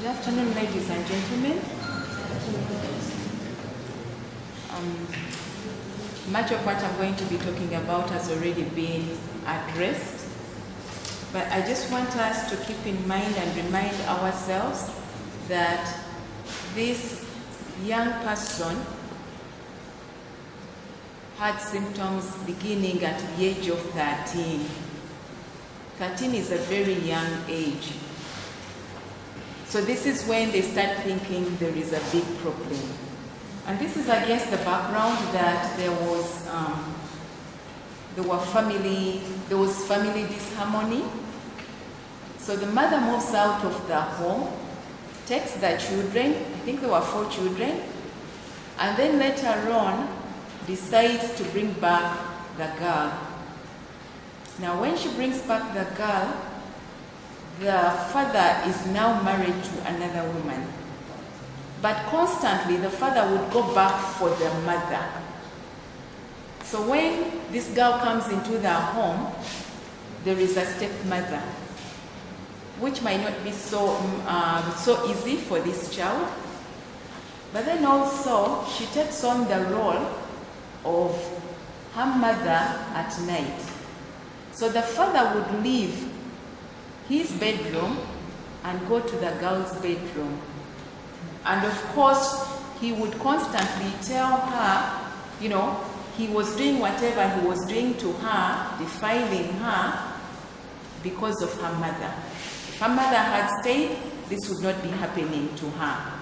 Good afternoon, ladies and gentlemen. Much of what I'm going to be talking about has already been addressed, but I just want us to keep in mind and remind ourselves that this young person had symptoms beginning at the age of 13. 13 is a very young age. So this is when they start thinking there is a big problem. And this is against the background that there was family disharmony. So the mother moves out of the home, takes the children, I think there were 4 children, and then later on decides to bring back the girl. Now when she brings back the girl, the father is now married to another woman. But constantly the father would go back for the mother. So when this girl comes into the home, there is a stepmother, which might not be so easy for this child. But then also she takes on the role of her mother at night. So the father would leave his bedroom and go to the girl's bedroom. And of course, he would constantly tell her, he was doing whatever he was doing to her, defiling her, because of her mother. If her mother had stayed, this would not be happening to her.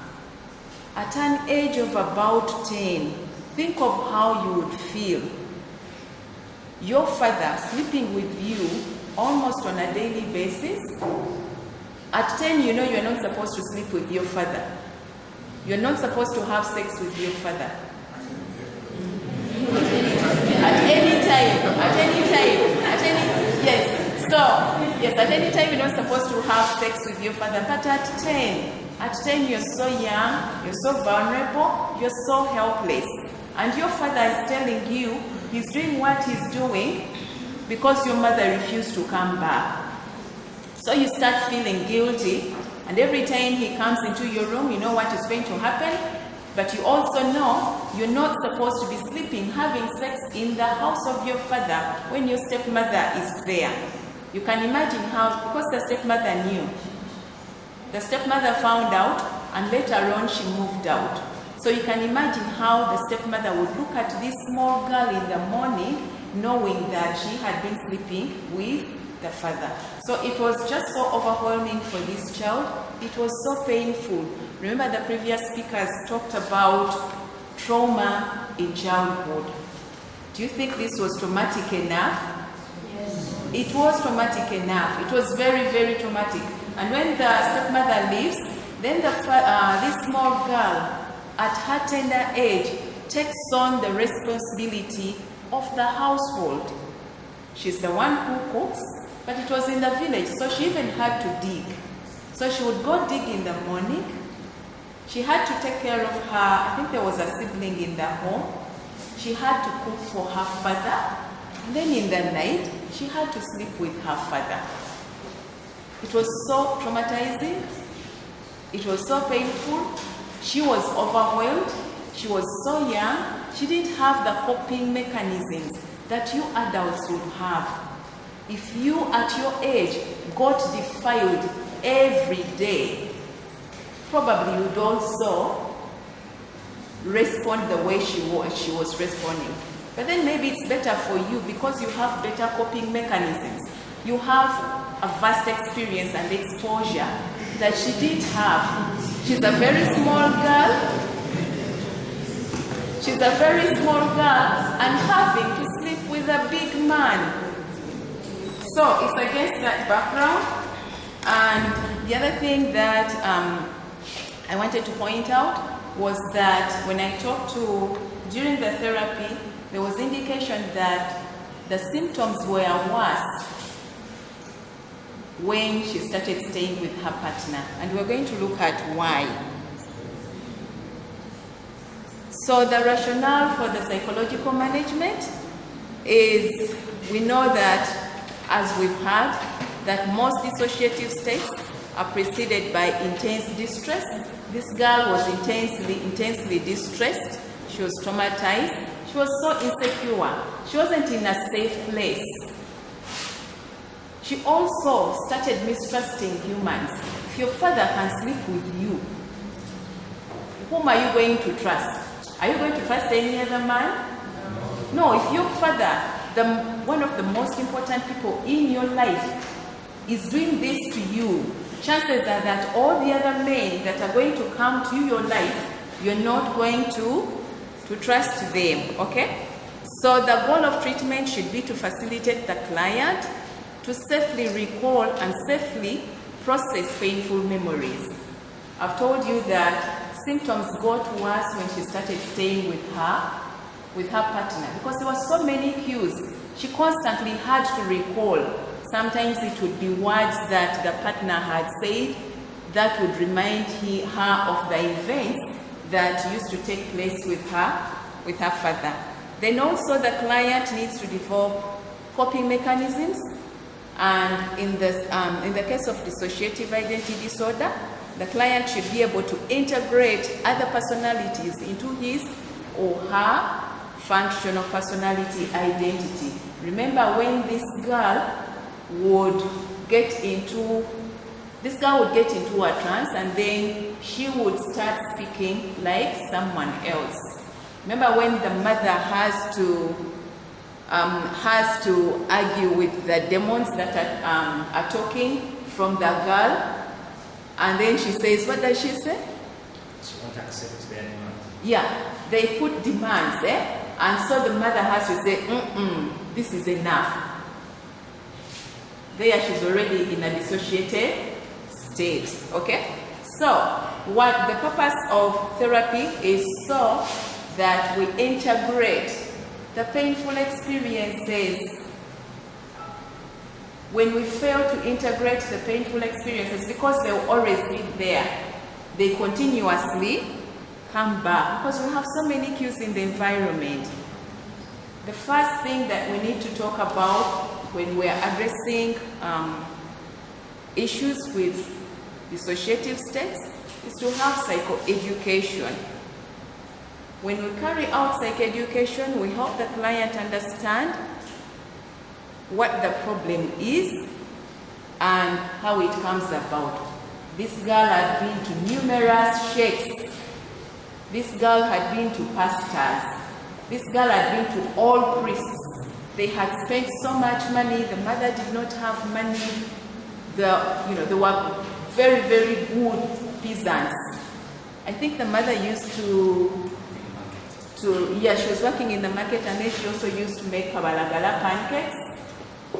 At an age of about 10, think of how you would feel. Your father sleeping with you almost on a daily basis. At 10, you're not supposed to sleep with your father. You're not supposed to have sex with your father. At any time you're not supposed to have sex with your father. But at 10 you're so young, you're so vulnerable, you're so helpless. And your father is telling you he's doing what he's doing because your mother refused to come back. So you start feeling guilty, and every time he comes into your room, you know what is going to happen, but you also know you're not supposed to be sleeping, having sex in the house of your father when your stepmother is there. You can imagine how, because the stepmother knew. The stepmother found out, and later on she moved out. So you can imagine how the stepmother would look at this small girl in the morning, knowing that she had been sleeping with the father. So it was just so overwhelming for this child. It was so painful. Remember the previous speakers talked about trauma in childhood. Do you think this was traumatic enough? Yes. It was traumatic enough. It was very, very traumatic. And when the stepmother leaves, then this small girl, at her tender age, takes on the responsibility of the household. She's the one who cooks, but it was in the village, so she even had to dig. So she would go dig in the morning. She had to take care of her, I think there was a sibling in the home. She had to cook for her father. And then in the night, she had to sleep with her father. It was so traumatizing. It was so painful. She was overwhelmed. She was so young. She didn't have the coping mechanisms that you adults would have. If you at your age got defiled every day, probably you would also respond the way she was responding. But then maybe it's better for you because you have better coping mechanisms. You have a vast experience and exposure that she didn't have. She's a very small girl. She's a very small girl and having to sleep with a big man. So it's against that background. And the other thing that I wanted to point out was that when I talked during the therapy, there was indication that the symptoms were worse when she started staying with her partner. And we're going to look at why. So the rationale for the psychological management is, we know that, as we've heard, that most dissociative states are preceded by intense distress. This girl was intensely distressed. She was traumatized. She was so insecure. She wasn't in a safe place. She also started mistrusting humans. If your father can sleep with you, whom are you going to trust? Are you going to trust any other man? No, if your father, one of the most important people in your life, is doing this to you, chances are that all the other men that are going to come to your life, you're not going to trust them, okay? So the goal of treatment should be to facilitate the client to safely recall and safely process painful memories. I've told you that symptoms got worse when she started staying with her partner, because there were so many cues. She constantly had to recall. Sometimes it would be words that the partner had said that would remind her of the events that used to take place with her father. Then also the client needs to develop coping mechanisms, and in the case of dissociative identity disorder, the client should be able to integrate other personalities into his or her functional personality identity. Remember, when this girl would get into a trance, and then she would start speaking like someone else. Remember when the mother has to argue with the demons that are talking from the girl, and then she says, what does she say? She won't accept their demand. Yeah, they put demands there, and so the mother has to say, this is enough. There she's already in a dissociated state, okay? So, what the purpose of therapy is so that we integrate the painful experiences. When we fail to integrate the painful experiences, because they'll always be there, they continuously come back, because we have so many cues in the environment. The first thing that we need to talk about when we're addressing issues with dissociative states is to have psychoeducation. When we carry out psychoeducation, we help the client understand what the problem is and how it comes about. This girl had been to numerous sheikhs. This girl had been to pastors. This girl had been to all priests. They had spent so much money. The mother did not have money. They were very, very good peasants. I think the mother used to she was working in the market, and then she also used to make kabalagala pancakes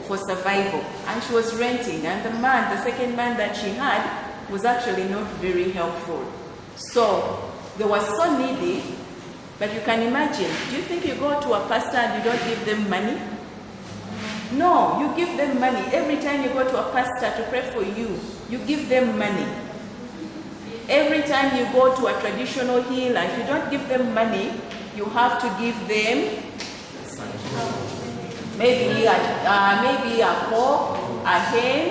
for survival. And she was renting, and the second man that she had was actually not very helpful. So they were so needy. But you can imagine, do you think you go to a pastor and you don't give them money? No, you give them money. Every time you go to a pastor to pray for you, you give them money. Every time you go to a traditional healer, if you don't give them money, you have to give them maybe a pork, a hen,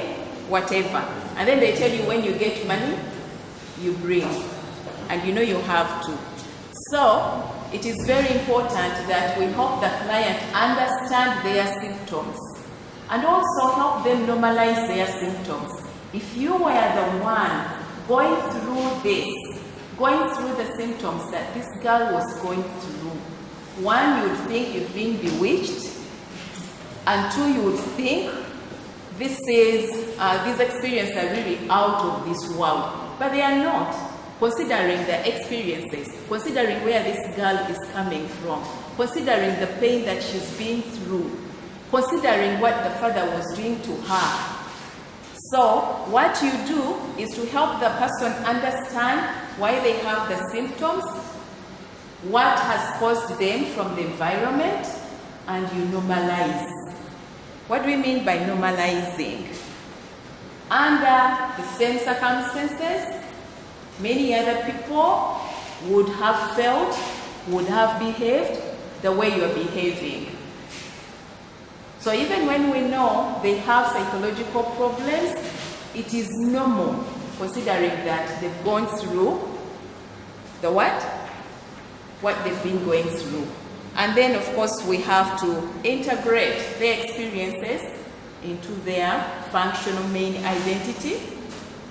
whatever. And then they tell you when you get money, you bring. And you know you have to. So, it is very important that we help the client understand their symptoms and also help them normalize their symptoms. If you were the one going through the symptoms that this girl was going through, one, you would think you've been bewitched, and two, you would think these experiences are really out of this world, but they are not. Considering the experiences, considering where this girl is coming from, considering the pain that she's been through, considering what the father was doing to her. So, what you do is to help the person understand why they have the symptoms, what has caused them from the environment, and you normalize. What do we mean by normalizing? Under the same circumstances, many other people would have felt, would have behaved the way you're behaving. So even when we know they have psychological problems, it is normal considering that they've gone through the what they've been going through. And then, of course, we have to integrate their experiences into their functional main identity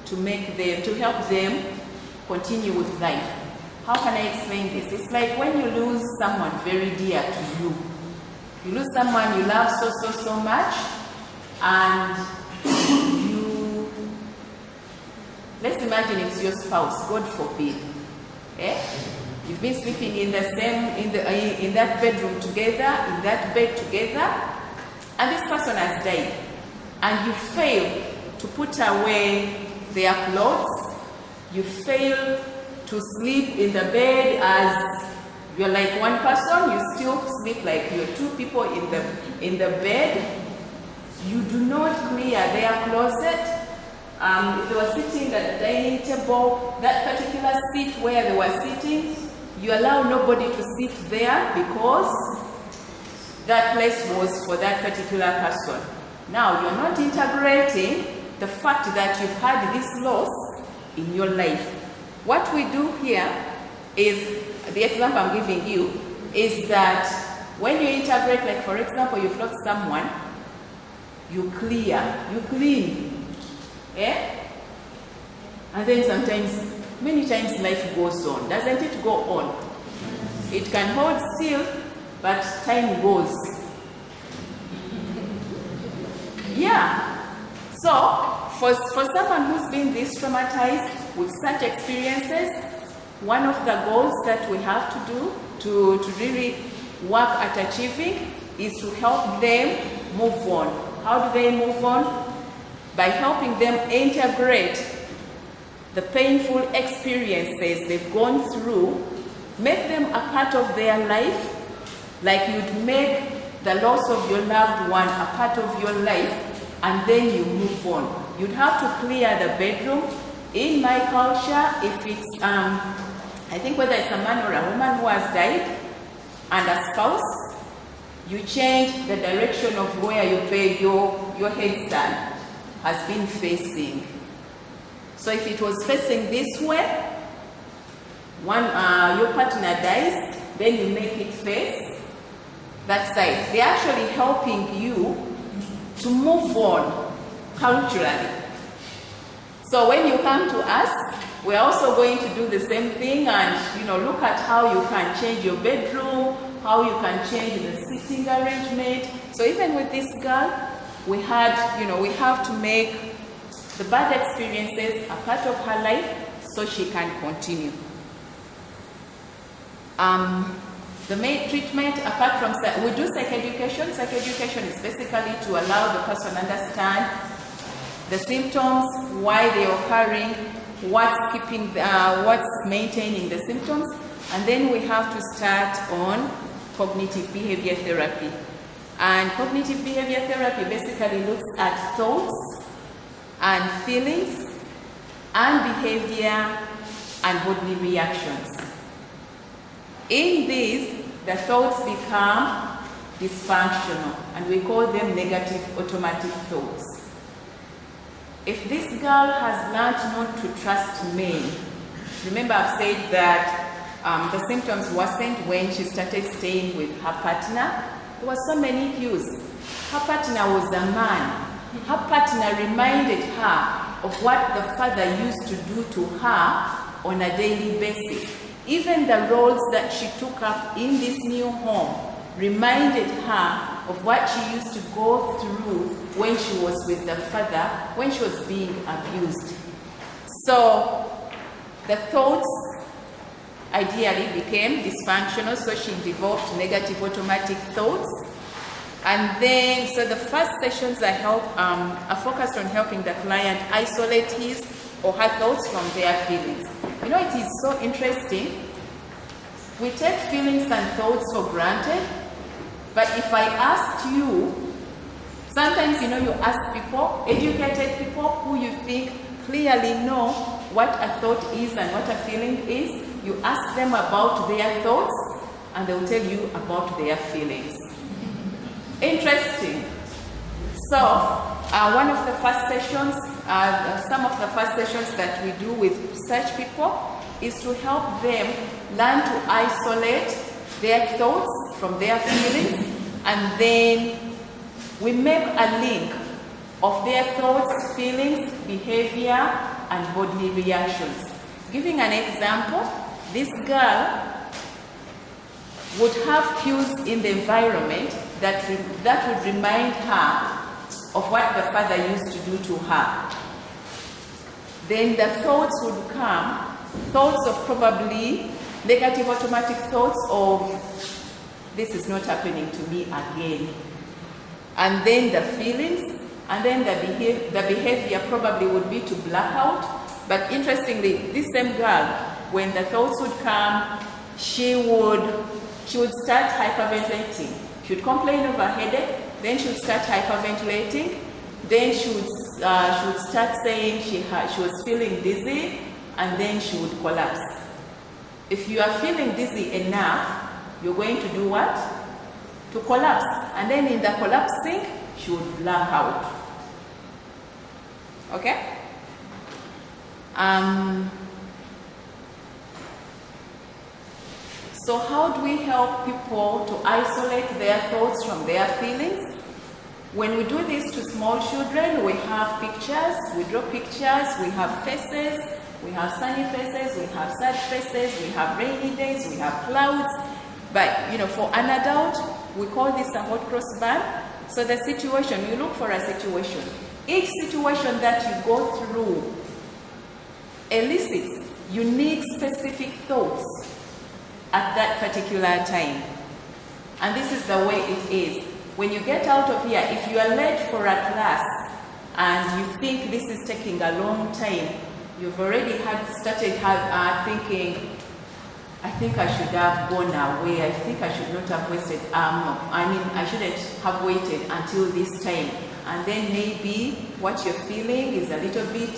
to help them continue with life. How can I explain this? It's like when you lose someone very dear to you. You lose someone you love so much, and let's imagine it's your spouse, God forbid. You've been sleeping in that bedroom together, in that bed together, and this person has died, and you fail to put away their clothes. You fail to sleep in the bed as you're like one person. You still sleep like you're two people in the bed. You do not clear their closet. If they were sitting at the dining table, that particular seat where they were sitting, you allow nobody to sit there because that place was for that particular person. Now, you're not integrating the fact that you've had this loss in your life. What we do here is, the example I'm giving you, is that when you integrate, like for example, you've lost someone, you clear, you clean. And then sometimes, many times life goes on. Doesn't it go on? It can hold still, but time goes. Yeah. So, for someone who's been this traumatized with such experiences, one of the goals that we have to do to really work at achieving is to help them move on. How do they move on? By helping them integrate the painful experiences they've gone through, make them a part of their life, like you'd make the loss of your loved one a part of your life, and then you move on. You'd have to clear the bedroom. In my culture, if it's, I think whether it's a man or a woman who has died, and a spouse, you change the direction of where your headstand has been facing. So if it was facing this way, your partner dies, then you make it face that side. They're actually helping you to move on culturally. So when you come to us, we're also going to do the same thing and look at how you can change your bedroom, how you can change the sitting arrangement. So even with this girl, we have to make the bad experiences a part of her life so she can continue. The main treatment, apart from, we do psychoeducation. Psychoeducation is basically to allow the person to understand the symptoms, why they are occurring, what's maintaining the symptoms, and then we have to start on cognitive behavior therapy. And cognitive behavior therapy basically looks at thoughts and feelings and behavior and bodily reactions. In these, the thoughts become dysfunctional, and we call them negative automatic thoughts. If this girl has learned not to trust men, remember I've said that the symptoms worsened when she started staying with her partner. There were so many cues. Her partner was a man. Her partner reminded her of what the father used to do to her on a daily basis. Even the roles that she took up in this new home reminded her of what she used to go through when she was with the father, when she was being abused. So the thoughts ideally became dysfunctional, so she developed negative automatic thoughts. And then, so the first sessions are focused on helping the client isolate his or her thoughts from their feelings. It is so interesting. We take feelings and thoughts for granted, but if I asked you, sometimes, you ask people, educated people who you think clearly know what a thought is and what a feeling is, you ask them about their thoughts, and they'll tell you about their feelings. Interesting. So, one of the first sessions some of the first sessions that we do with such people is to help them learn to isolate their thoughts from their feelings, and then we make a link of their thoughts, feelings, behavior, and bodily reactions. Giving an example, this girl would have cues in the environment that would remind her of what the father used to do to her. Then the thoughts would come, thoughts of probably negative automatic thoughts of, this is not happening to me again. And then the feelings, and then the behavior probably would be to black out. But interestingly, this same girl, when the thoughts would come, she would start hyperventilating. She would complain of a headache, then she would start hyperventilating, then she would start saying she was feeling dizzy, and then she would collapse. If you are feeling dizzy enough, you're going to do what? To collapse. And then in the collapsing, she would black out. Okay? So how do we help people to isolate their thoughts from their feelings? When we do this to small children, we have pictures, we draw pictures, we have faces, we have sunny faces, we have sad faces, we have rainy days, we have clouds. But, for an adult, we call this a hot cross bun. So the situation, you look for a situation. Each situation that you go through elicits unique, specific thoughts at that particular time. And this is the way it is. When you get out of here, if you are late for a class and you think this is taking a long time, you've already started thinking, I think I should have gone away. I think I should not have wasted. I shouldn't have waited until this time. And then maybe what you're feeling is a little bit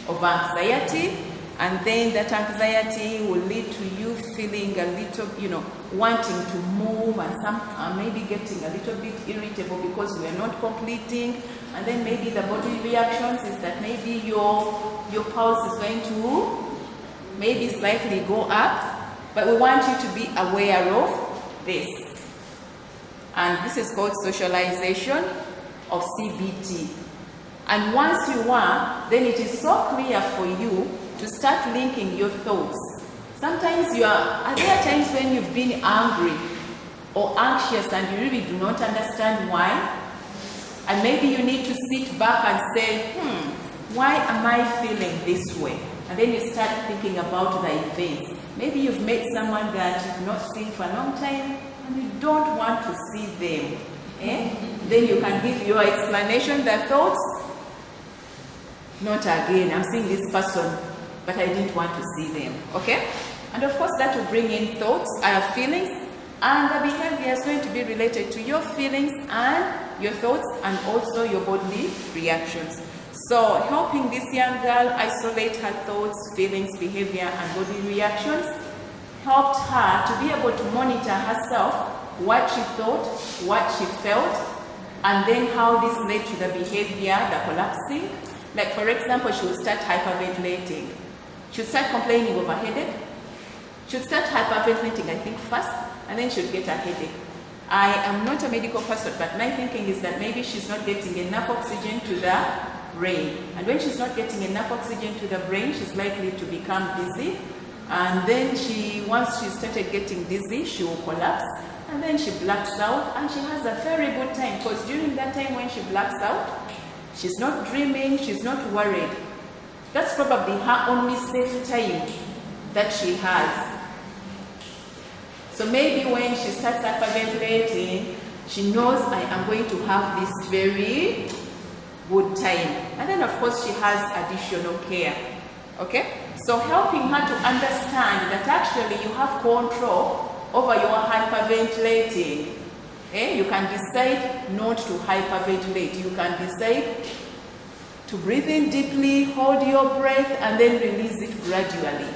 of anxiety, and then that anxiety will lead to you feeling a little, wanting to move, and maybe getting a little bit irritable because we are not completing. And then maybe the body reactions is that maybe your pulse is going to maybe slightly go up. But we want you to be aware of this. And this is called socialization of CBT. And once you are, then it is so clear for you to start linking your thoughts. Sometimes are there times when you've been angry or anxious and you really do not understand why? And maybe you need to sit back and say, why am I feeling this way? And then you start thinking about the events. Maybe you've met someone that you've not seen for a long time and you don't want to see them. Then you can give your explanation, the thoughts. Not again, I'm seeing this person, but I didn't want to see them. Okay? And of course that will bring in thoughts, feelings, and the behavior is going to be related to your feelings and your thoughts and also your bodily reactions. So helping this young girl isolate her thoughts, feelings, behavior, and body reactions helped her to be able to monitor herself, what she thought, what she felt, and then how this led to the behavior, the collapsing. Like for example, she would start hyperventilating. She would start complaining of a headache. She would start hyperventilating, I think, first, and then she would get a headache. I am not a medical person, but my thinking is that maybe she's not getting enough oxygen to the brain. And when she's not getting enough oxygen to the brain, she's likely to become dizzy. And then once she started getting dizzy, she will collapse. And then she blacks out, and she has a very good time, because during that time when she blacks out, she's not dreaming, she's not worried. That's probably her only safe time that she has. So maybe when she starts hyperventilating, she knows I am going to have this very good time. And then of course she has additional care. Okay? So helping her to understand that actually you have control over your hyperventilating. You can decide not to hyperventilate. You can decide to breathe in deeply, hold your breath, and then release it gradually.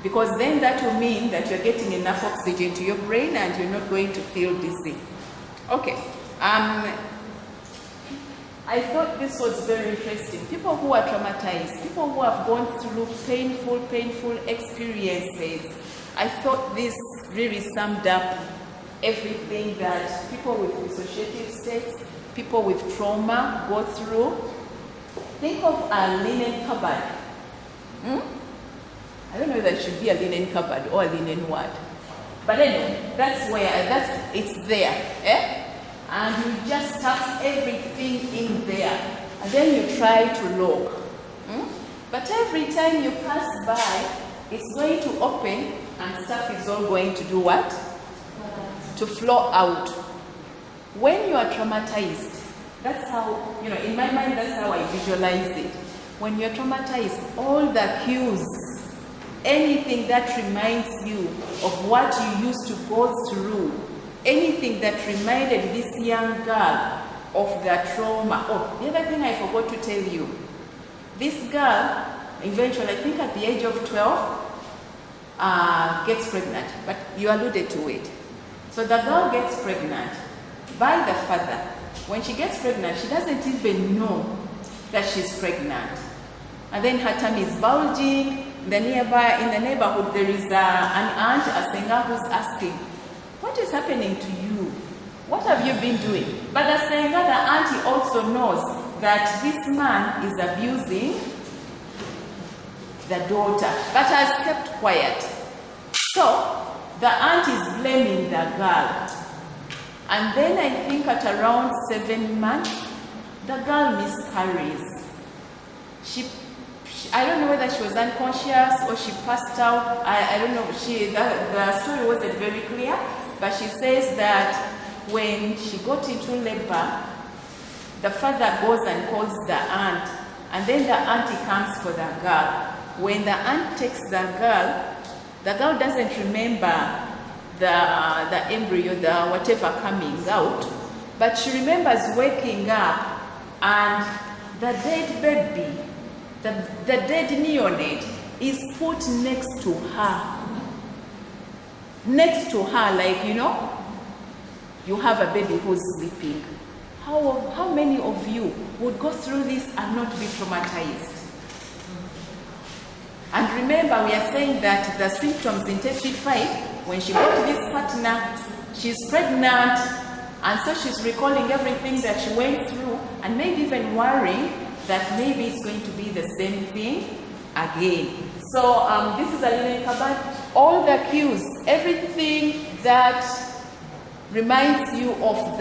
Because then that will mean that you're getting enough oxygen to your brain and you're not going to feel dizzy. Okay. I thought this was very interesting. People who are traumatized, people who have gone through painful experiences. I thought this really summed up everything that people with dissociative states, people with trauma go through. Think of a linen cupboard. I don't know whether it should be a linen cupboard or a linen ward. But anyway, it's there. And you just stuff everything in there. And then you try to lock. But every time you pass by, it's going to open and stuff is all going to do what? To flow out. When you are traumatized, that's how, in my mind, that's how I visualize it. When you're traumatized, all the cues, anything that reminds you of what you used to go through, anything that reminded this young girl of the trauma. Oh, the other thing I forgot to tell you. This girl, eventually, I think at the age of 12, gets pregnant. But you alluded to it. So the girl gets pregnant by the father. When she gets pregnant, she doesn't even know that she's pregnant. And then her tummy is bulging. In the neighborhood, there is an aunt, a singer, who's asking, what is happening to you? What have you been doing? But the singer, the auntie, also knows that this man is abusing the daughter, but has kept quiet. So the aunt is blaming the girl. And then I think at around 7 months, the girl miscarries. I don't know whether she was unconscious or she passed out. I don't know. The story wasn't very clear, but she says that when she got into labor, the father goes and calls the aunt, and then the auntie comes for the girl. When the aunt takes the girl doesn't remember the embryo, the whatever coming out, but she remembers waking up and the dead baby, the dead neonate is put next to her. Next to her, like, you have a baby who's sleeping. How many of you would go through this and not be traumatized? And remember, we are saying that the symptoms intensify when she got this partner, she's pregnant, and so she's recalling everything that she went through, and maybe even worrying that maybe it's going to be the same thing again. So this is a linen cupboard. All the cues, everything that reminds you of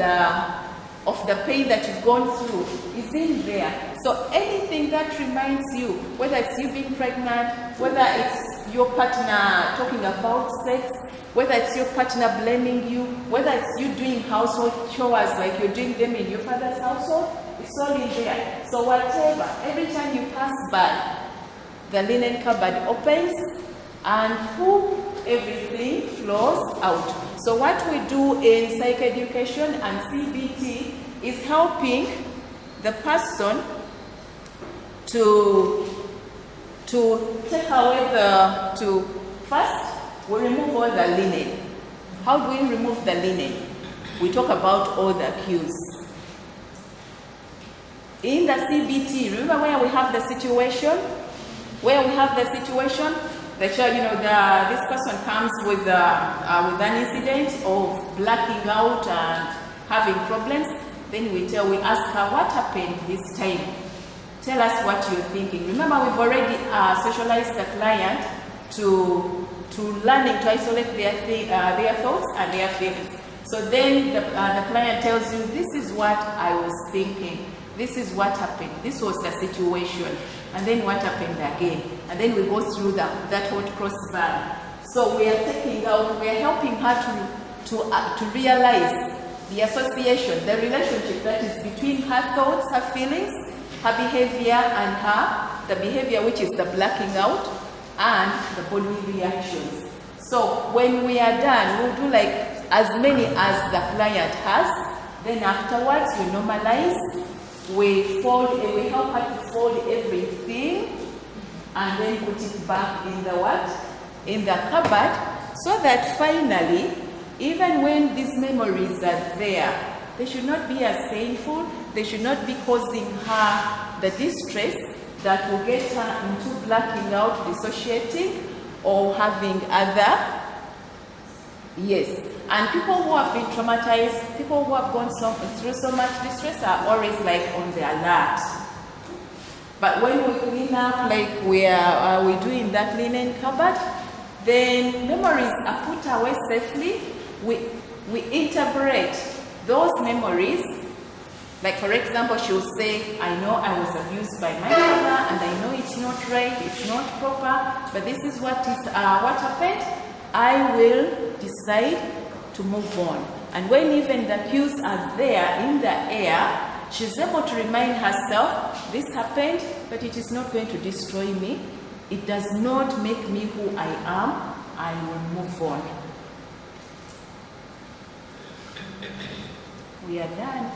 the pain that you've gone through is in there. So anything that reminds you, whether it's you being pregnant, whether it's your partner talking about sex, whether it's your partner blaming you, whether it's you doing household chores like you're doing them in your father's household, it's all in there. So whatever, every time you pass by, the linen cupboard opens and everything flows out. So what we do in psych education and CBT is helping the person to take away first, we remove all the linen. How do we remove the linen? We talk about all the cues. In the CBT, remember where we have the situation? The child, this person comes with an incident of blacking out and having problems. Then we ask her, what happened this time? Tell us what you're thinking. Remember, we've already socialized the client to learning to isolate their thoughts and their feelings. So then the client tells you, this is what I was thinking. This is what happened. This was the situation. And then what happened again? And then we go through that Hot Crucible. So we are helping her to realize the association, the relationship that is between her thoughts, her feelings, her behavior, and the behavior which is the blacking out, and the bodily reactions. So when we are done, we'll do like as many as the client has. Then afterwards, we normalize. We help her to fold everything and then put it back in the cupboard, so that finally, even when these memories are there, they should not be as painful, they should not be causing her the distress that will get her into blacking out, dissociating, or having other. Yes. And people who have been traumatized, people who have gone through so much distress are always like on the alert. But when we clean up, like we do in that linen cupboard, then memories are put away safely. We interpret those memories. Like for example, she will say, I know I was abused by my father, and I know it's not right, it's not proper, but this is what happened. I will decide to move on. And when even the cues are there in the air, she's able to remind herself, this happened, but it is not going to destroy me. It does not make me who I am. I will move on. We are done.